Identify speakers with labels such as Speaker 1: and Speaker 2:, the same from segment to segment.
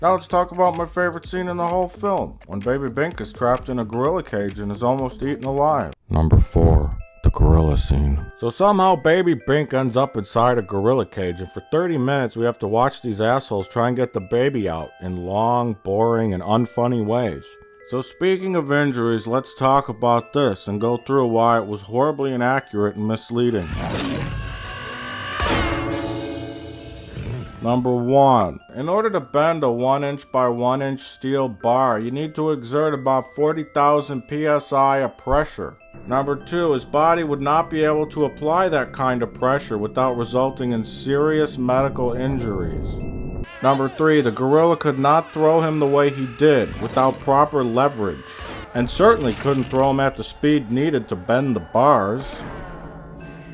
Speaker 1: Now let's talk about my favorite scene in the whole film, when Baby Bink is trapped in a gorilla cage and is almost eaten alive. Number 4. The gorilla scene. So somehow Baby Bink ends up inside a gorilla cage, and for 30 minutes we have to watch these assholes try and get the baby out in long, boring, and unfunny ways. So speaking of injuries, let's talk about this and go through why it was horribly inaccurate and misleading. Number 1. In order to bend a 1" by 1" steel bar, you need to exert about 40,000 psi of pressure. Number 2. His body would not be able to apply that kind of pressure without resulting in serious medical injuries. Number 3. The gorilla could not throw him the way he did, without proper leverage, and certainly couldn't throw him at the speed needed to bend the bars.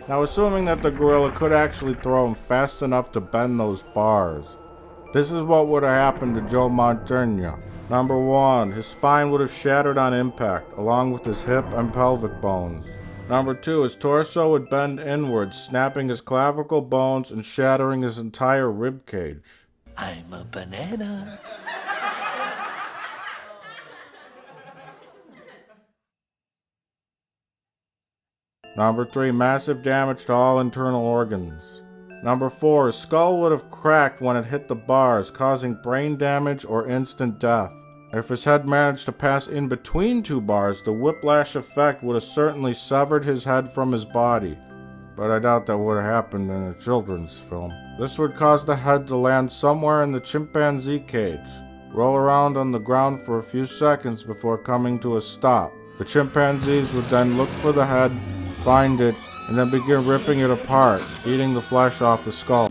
Speaker 1: Now, assuming that the gorilla could actually throw him fast enough to bend those bars, this is what would have happened to Joe Montaigne. Number 1. His spine would have shattered on impact, along with his hip and pelvic bones. Number 2. His torso would bend inwards, snapping his clavicle bones and shattering his entire rib cage.
Speaker 2: I'm a banana.
Speaker 1: Number 3. Massive damage to all internal organs. Number 4. His skull would have cracked when it hit the bars, causing brain damage or instant death. If his head managed to pass in between two bars, the whiplash effect would have certainly severed his head from his body. But I doubt that would have happened in a children's film. This would cause the head to land somewhere in the chimpanzee cage, roll around on the ground for a few seconds before coming to a stop. The chimpanzees would then look for the head, find it, and then begin ripping it apart, eating the flesh off the skull.